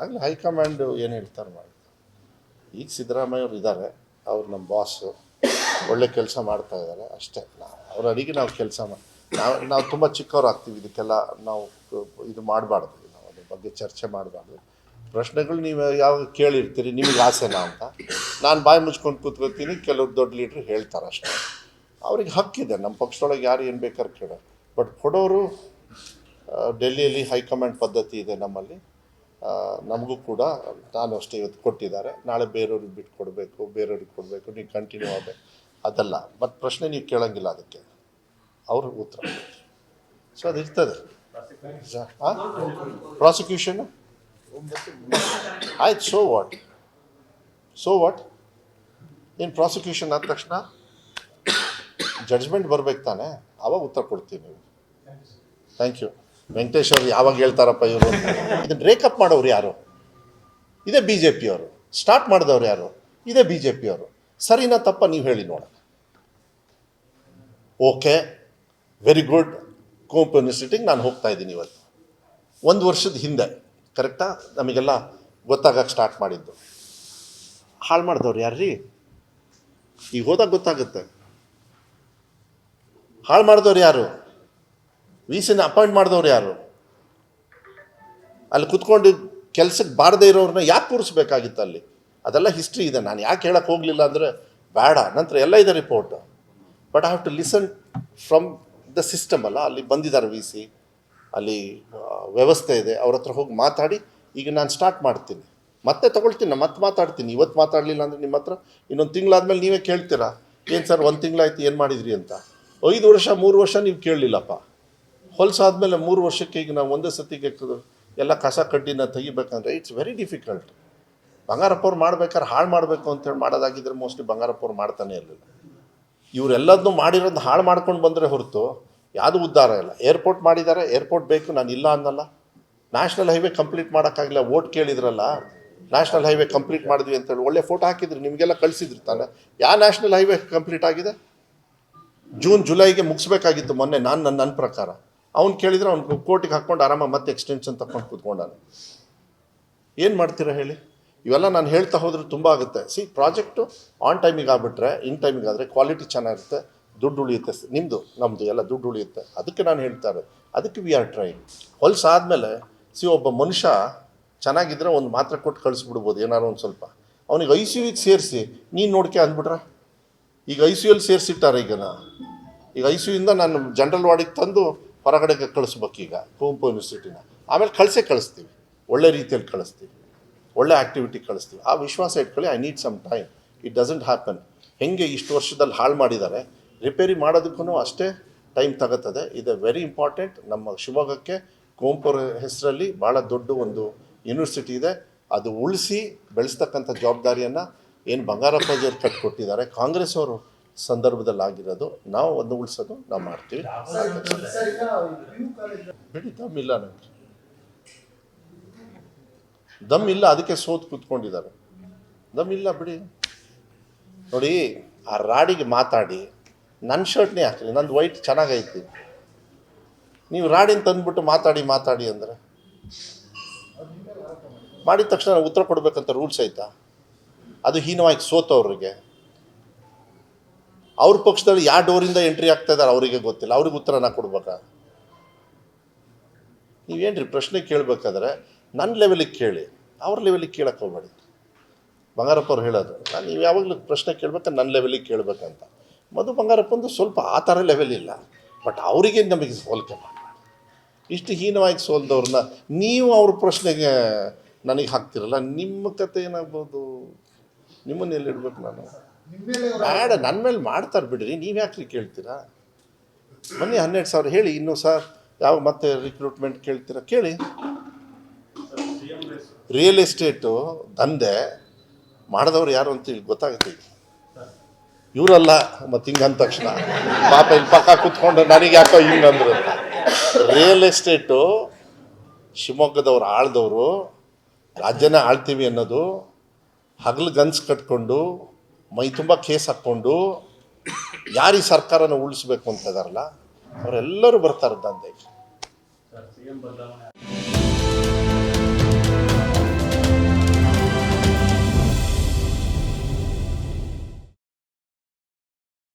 ಆಗಲಿ ಹೈಕಮಾಂಡ್ ಏನು ಹೇಳ್ತಾರೆ ಮಾಡಿ. ಈಗ ಸಿದ್ದರಾಮಯ್ಯ ಅವರು ಇದ್ದಾರೆ, ಅವ್ರು ನಮ್ಮ ಬಾಸು, ಒಳ್ಳೆ ಕೆಲಸ ಮಾಡ್ತಾ ಇದ್ದಾರೆ ಅಷ್ಟೇ. ಅವ್ರ ಅಡಿಗೆ ನಾವು ಕೆಲಸ ನಾವು ತುಂಬ ಚಿಕ್ಕವ್ರು ಆಗ್ತೀವಿ, ಇದಕ್ಕೆಲ್ಲ ನಾವು ಇದು ಮಾಡಬಾರ್ದು, ನಾವು ಅದ್ರ ಬಗ್ಗೆ ಚರ್ಚೆ ಮಾಡಬಾರ್ದು. ಪ್ರಶ್ನೆಗಳು ನೀವು ಯಾವಾಗ ಕೇಳಿರ್ತೀರಿ ನಿಮಗೆ ಆಸೆನಾ ಅಂತ, ನಾನು ಬಾಯಿ ಮುಚ್ಕೊಂಡು ಕೂತ್ಕೊತೀನಿ, ಕೆಲವ್ರು ದೊಡ್ಡ ಲೀಡ್ರು ಹೇಳ್ತಾರೆ ಅಷ್ಟೇ. ಅವ್ರಿಗೆ ಹಕ್ಕಿದೆ, ನಮ್ಮ ಪಕ್ಷದೊಳಗೆ ಯಾರು ಏನು ಬೇಕಾದ್ರೆ ಕೇಳೋರು. ಬಟ್ ಕೊಡೋರು ಡೆಲ್ಲಿಯಲ್ಲಿ ಹೈಕಮಾಂಡ್ ಪದ್ಧತಿ ಇದೆ ನಮ್ಮಲ್ಲಿ, ನಮಗೂ ಕೂಡ ನಾನು ಅಷ್ಟೇ ಇವತ್ತು ಕೊಟ್ಟಿದ್ದಾರೆ, ನಾಳೆ ಬೇರೆಯವ್ರಿಗೆ ಬಿಟ್ಟು ಕೊಡಬೇಕು, ಬೇರೆಯವ್ರಿಗೆ ಕೊಡಬೇಕು, ನೀವು ಕಂಟಿನ್ಯೂ ಆಗಬೇಕು ಅದಲ್ಲ. ಬಟ್ ಪ್ರಶ್ನೆ ನೀವು ಕೇಳೋಂಗಿಲ್ಲ, ಅದಕ್ಕೆ ಅವರು ಉತ್ತರ. ಸೊ ಅದು ಇರ್ತದೆ. ಪ್ರಾಸಿಕ್ಯೂಷನ್ ಆಯ್ತು, ಸೊ ವಾಟ್ ಏನು ಪ್ರಾಸಿಕ್ಯೂಷನ್ ಆದ ತಕ್ಷಣ ಜಡ್ಜ್ಮೆಂಟ್ ಬರ್ಬೇಕು ತಾನೆ, ಆವಾಗ ಉತ್ತರ ಕೊಡ್ತೀವಿ ನೀವು. Thank you. ವೆಂಕಟೇಶ್ ಅವ್ರು ಯಾವಾಗ ಹೇಳ್ತಾರಪ್ಪ ಇವರು, ಇದನ್ನು ಬ್ರೇಕಪ್ ಮಾಡೋರು ಯಾರು? ಇದೇ ಬಿ ಜೆ ಪಿಯವರು. ಸ್ಟಾರ್ಟ್ ಮಾಡಿದವ್ರು ಯಾರು? ಇದೇ ಬಿ ಜೆ ಪಿಯವರು. ಸರಿನಾ ತಪ್ಪ ನೀವು ಹೇಳಿ ನೋಡೋಣ. Okay, very good. ಕುವೆಂಪು ಯೂನಿವರ್ಸಿಟಿಗೆ ನಾನು ಹೋಗ್ತಾ ಇದ್ದೀನಿ ಇವತ್ತು. 1 ವರ್ಷದ ಹಿಂದೆ ಕರೆಕ್ಟಾ ನಮಗೆಲ್ಲ ಗೊತ್ತಾಗಕ್ಕೆ ಸ್ಟಾರ್ಟ್ ಮಾಡಿದ್ದು. ಹಾಳು ಮಾಡಿದವ್ರು ಯಾರ್ರೀ? ಈಗ ಹೋದಾಗ ಗೊತ್ತಾಗುತ್ತೆ. ಹಾಳು ಮಾಡಿದವ್ರು ಯಾರು? ವಿ.ಸಿನ ಅಪಾಯಿಂಟ್ ಮಾಡಿದವ್ರು ಯಾರು? ಅಲ್ಲಿ ಕುತ್ಕೊಂಡು ಕೆಲಸಕ್ಕೆ ಬಾರದೇ ಇರೋರನ್ನ ಯಾಕೆ ಕೂರಿಸ್ಬೇಕಾಗಿತ್ತು ಅಲ್ಲಿ? ಅದೆಲ್ಲ ಹಿಸ್ಟ್ರಿ ಇದೆ, ನಾನು ಯಾಕೆ ಹೇಳಕ್ಕೆ ಹೋಗಲಿಲ್ಲ ಅಂದರೆ ಬೇಡ, ನಂತರ ಎಲ್ಲ ಇದೆ report. But I have to listen from the system ಅಲ್ಲ. ಅಲ್ಲಿ ಬಂದಿದ್ದಾರೆ ವಿ.ಸಿ, ಅಲ್ಲಿ ವ್ಯವಸ್ಥೆ ಇದೆ, ಅವ್ರ ಹತ್ರ ಹೋಗಿ ಮಾತಾಡಿ ಈಗ ನಾನು ಸ್ಟಾರ್ಟ್ ಮಾಡ್ತೀನಿ, ಮತ್ತೆ ತೊಗೊಳ್ತೀನಿ, ನಾನು ಮತ್ತೆ ಮಾತಾಡ್ತೀನಿ. ಇವತ್ತು ಮಾತಾಡಲಿಲ್ಲ ಅಂದರೆ ನಿಮ್ಮ ಹತ್ರ ಇನ್ನೊಂದು ತಿಂಗಳಾದ್ಮೇಲೆ ನೀವೇ ಕೇಳ್ತೀರಾ, ಏನು ಸರ್ 1 ತಿಂಗಳಾಯ್ತು ಏನು ಮಾಡಿದ್ರಿ ಅಂತ. 5 ವರ್ಷ 3 ವರ್ಷ ನೀವು ಕೇಳಲಿಲ್ಲಪ್ಪ, ಹೊಲಸಾದ್ಮೇಲೆ 3 ವರ್ಷಕ್ಕೆ ಈಗ ನಾವು ಒಂದೇ ಸತಿಗೆ ಎಲ್ಲ ಕಸ ಕಡ್ಡಿನ ತೆಗಿಬೇಕಂದ್ರೆ ಇಟ್ಸ್ ವೆರಿ ಡಿಫಿಕಲ್ಟ್. ಬಂಗಾರಪ್ಪವ್ರು ಮಾಡ್ಬೇಕಾದ್ರೆ ಹಾಳು ಮಾಡಬೇಕು ಅಂತೇಳಿ ಮಾಡೋದಾಗಿದ್ದರೆ ಮೋಸ್ಟ್ಲಿ ಬಂಗಾರಪ್ಪವ್ರು ಮಾಡ್ತಾನೆ ಇರಲಿಲ್ಲ. ಇವರೆಲ್ಲದನ್ನೂ ಮಾಡಿರೋದು ಹಾಳು ಮಾಡ್ಕೊಂಡು ಬಂದರೆ ಹೊರತು ಯಾವುದೂ ಉದ್ಧಾರ ಇಲ್ಲ. ಏರ್ಪೋರ್ಟ್ ಮಾಡಿದ್ದಾರೆ, ಏರ್ಪೋರ್ಟ್ ಬೇಕು, ನಾನು ಇಲ್ಲ ಅನ್ನಲ್ಲ. ನ್ಯಾಷನಲ್ ಹೈವೇ ಕಂಪ್ಲೀಟ್ ಮಾಡೋಕ್ಕಾಗಲಿಲ್ಲ, ಓಟ್ ಕೇಳಿದ್ರಲ್ಲ, ನ್ಯಾಷನಲ್ ಹೈವೇ ಕಂಪ್ಲೀಟ್ ಮಾಡಿದ್ವಿ ಅಂತೇಳಿ ಒಳ್ಳೆ ಫೋಟೋ ಹಾಕಿದ್ರಿ, ನಿಮಗೆಲ್ಲ ಕಳಿಸಿದ್ರು ತಾನೆ. ಯಾವ ನ್ಯಾಷನಲ್ ಹೈವೇ ಕಂಪ್ಲೀಟ್ ಆಗಿದೆ? ಜೂನ್ ಜುಲೈಗೆ ಮುಗಿಸ್ಬೇಕಾಗಿತ್ತು ಮೊನ್ನೆ, ನನ್ನ ಪ್ರಕಾರ. ಅವ್ನು ಕೇಳಿದರೆ ಅವ್ನು ಕೋರ್ಟಿಗೆ ಹಾಕ್ಕೊಂಡು ಆರಾಮಾಗಿ ಮತ್ತೆ ಎಕ್ಸ್ಟೆನ್ಷನ್ ತಗೊಂಡು ಕೂತ್ಕೊಂಡಾನೆ. ಏನು ಮಾಡ್ತೀರಾ ಹೇಳಿ? ಇವೆಲ್ಲ ನಾನು ಹೇಳ್ತಾ ಹೋದ್ರೆ ತುಂಬ ಆಗುತ್ತೆ. ಪ್ರಾಜೆಕ್ಟು ಆನ್ ಟೈಮಿಗೆ ಆಗಿಬಿಟ್ರೆ, ಇನ್ ಟೈಮಿಗೆ ಆದರೆ ಕ್ವಾಲಿಟಿ ಚೆನ್ನಾಗಿರುತ್ತೆ, ದುಡ್ಡು ಉಳಿಯುತ್ತೆ, ನಿಮ್ಮದು ನಮ್ಮದು ಎಲ್ಲ ದುಡ್ಡು ಉಳಿಯುತ್ತೆ. ಅದಕ್ಕೆ ನಾನು ಹೇಳ್ತಾ ಇರೋದು, ಅದಕ್ಕೆ ವಿ ಆರ್ ಟ್ರೈಂಗ್. ಹೊಲಸಾದ್ಮೇಲೆ ಒಬ್ಬ ಮನುಷ್ಯ ಚೆನ್ನಾಗಿದ್ದರೆ ಒಂದು ಮಾತ್ರೆ ಕೊಟ್ಟು ಕಳಿಸ್ಬಿಡ್ಬೋದು, ಏನಾರು ಒಂದು ಸ್ವಲ್ಪ. ಅವನಿಗೆ ICUಗೆ ಸೇರಿಸಿ ನೀನು ನೋಡ್ಕೆ ಅಂದ್ಬಿಟ್ರೆ, ಈಗ ICUಲ್ಲಿ ಸೇರಿಸಿಟ್ಟಾರೆ. ಈಗ ICUಯಿಂದ ನಾನು ಜನರಲ್ ವಾರ್ಡಿಗೆ ತಂದು ಹೊರಗಡೆಗೆ ಕಳಿಸ್ಬೇಕೀಗ ಕುವೆಂಪು ಯೂನಿವರ್ಸಿಟಿನ. ಆಮೇಲೆ ಕಳಿಸ್ತೀವಿ, ಒಳ್ಳೆ ರೀತಿಯಲ್ಲಿ ಕಳಿಸ್ತೀವಿ, ಒಳ್ಳೆ ಆ್ಯಕ್ಟಿವಿಟಿ ಕಳಿಸ್ತೀವಿ. ಆ ವಿಶ್ವಾಸ ಇಟ್ಕೊಳ್ಳಿ. I need some time, it doesn't happen. ಹೆಂಗೆ ಇಷ್ಟು ವರ್ಷದಲ್ಲಿ ಹಾಳು ಮಾಡಿದ್ದಾರೆ, ರಿಪೇರಿ ಮಾಡೋದಕ್ಕೂ ಅಷ್ಟೇ ಟೈಮ್ ತಗೋತದೆ. ಇದು ವೆರಿ ಇಂಪಾರ್ಟೆಂಟ್. ನಮ್ಮ ಶಿವಮೊಗ್ಗಕ್ಕೆ ಕುವೆಂಪು ಹೆಸರಲ್ಲಿ ಭಾಳ ದೊಡ್ಡ ಒಂದು ಯೂನಿವರ್ಸಿಟಿ ಇದೆ, ಅದು ಉಳಿಸಿ ಬೆಳೆಸ್ತಕ್ಕಂಥ ಜವಾಬ್ದಾರಿಯನ್ನು ಏನು ಬಂಗಾರಪ್ಪಾಜಿಯವ್ರು ಕಟ್ಟಿಕೊಟ್ಟಿದ್ದಾರೆ, ಕಾಂಗ್ರೆಸ್ ಅವರು ಸಂದರ್ಭದಲ್ಲಿ ಆಗಿರೋದು, ನಾವು ಒಂದು ಉಳಿಸೋದು ನಾವು ಮಾಡ್ತೀವಿ. ಬಿಡಿ, ದಮ್ಮಿಲ್ಲ ನನಗೆ, ದಮ್ಮಿಲ್ಲ, ಅದಕ್ಕೆ ಸೋತು ಕೂತ್ಕೊಂಡಿದ್ದಾರೆ. ದಮ್ಮಿಲ್ಲ ಬಿಡಿ. ನೋಡಿ, ಆ ರಾಡಿಗೆ ಮಾತಾಡಿ ನನ್ನ ಶರ್ಟ್ನೇ ಹಾಕಲಿ, ನಂದು ವೈಟ್ ಚೆನ್ನಾಗೈತಿ, ನೀವು ರಾಡಿನ ತಂದುಬಿಟ್ಟು ಮಾತಾಡಿ ಅಂದರೆ ಮಾಡಿದ ತಕ್ಷಣ ಉತ್ತರ ಕೊಡಬೇಕಂತ ರೂಲ್ಸ್ ಐತಾ? ಅದು ಹೀನವಾಗಿ ಸೋತವ್ರಿಗೆ. ಅವ್ರ ಪಕ್ಷದಲ್ಲಿ ಯಾವ ಡೋರಿಂದ ಎಂಟ್ರಿ ಆಗ್ತಾ ಇದ್ದಾರೆ ಅವರಿಗೆ ಗೊತ್ತಿಲ್ಲ, ಅವ್ರಿಗೆ ಉತ್ತರನ ಕೊಡ್ಬೇಕಾ? ನೀವೇನ್ರಿ ಪ್ರಶ್ನೆ ಕೇಳಬೇಕಾದ್ರೆ ನನ್ನ ಲೆವೆಲಿಗೆ ಕೇಳಿ, ಅವ್ರ ಲೆವೆಲಿಗೆ ಕೇಳಕ್ಕೆ ಹೋಗ್ಬೇಡಿ. ಬಂಗಾರಪ್ಪ ಅವ್ರು ಹೇಳೋದು, ನೀವು ಯಾವಾಗಲೂ ಪ್ರಶ್ನೆ ಕೇಳ್ಬೇಕಾದ್ರೆ ನನ್ನ ಲೆವೆಲಿಗೆ ಕೇಳಬೇಕಂತ. ಮಧು ಬಂಗಾರಪ್ಪಂದು ಸ್ವಲ್ಪ ಆ ಥರ ಲೆವೆಲ್ ಇಲ್ಲ, ಬಟ್ ಅವರಿಗೆ ನಮಗೆ ಹೋಲಿಕೆ ಮಾಡಬೇಡಿ. ಇಷ್ಟು ಹೀನವಾಗಿ ಸೋಲ್ದವ್ರನ್ನ ನೀವು ಅವ್ರ ಪ್ರಶ್ನೆಗೆ ನನಗೆ ಹಾಕ್ತಿರಲ್ಲ, ನಿಮ್ಮ ಕತೆ ಏನಾಗ್ಬೋದು? ನಿಮ್ಮನ್ನು ಎಲ್ಲಿಡ್ಬೇಕು ನಾನು? ಬೇಡ, ನನ್ನ ಮೇಲೆ ಮಾಡ್ತಾರೆ ಬಿಡ್ರಿ, ನೀವು ಯಾಕ್ರಿ ಕೇಳ್ತೀರಾ? ಬನ್ನಿ 12,000 ಹೇಳಿ, ಇನ್ನೂ ಸರ್ ಯಾವ ಮತ್ತೆ ರಿಕ್ರೂಟ್ಮೆಂಟ್ ಕೇಳ್ತೀರಾ ಕೇಳಿ. ರಿಯಲ್ ಎಸ್ಟೇಟು ದಂಧೆ ಮಾಡಿದವ್ರು ಯಾರು ಅಂತೇಳಿ ಗೊತ್ತಾಗುತ್ತೆ. ಇವರಲ್ಲ ಮತ್ತು ಹಿಂಗೆ ಅಂದ ತಕ್ಷಣ ಪಾಪ ಇಲ್ಲಿ ಪಕ್ಕ ಕೂತ್ಕೊಂಡು ನನಗೆ ಯಾಕೋ ಹಿಂಗಂದ್ರು. ರಿಯಲ್ ಎಸ್ಟೇಟು ಶಿವಮೊಗ್ಗದವ್ರು ಆಳ್ದವರು, ರಾಜ್ಯನ ಆಳ್ತೀವಿ ಅನ್ನೋದು ಹಗಲು ಗನ್ಸ್ ಕಟ್ಕೊಂಡು ಮೈ ತುಂಬ ಕೇಸ್ ಹಾಕ್ಕೊಂಡು ಯಾರು ಈ ಸರ್ಕಾರನ ಉಳಿಸ್ಬೇಕು ಅಂತ ಇದಾರಲ್ಲ ಅವರೆಲ್ಲರೂ ಬರ್ತಾರೆ ದಂಧೆಗೆ.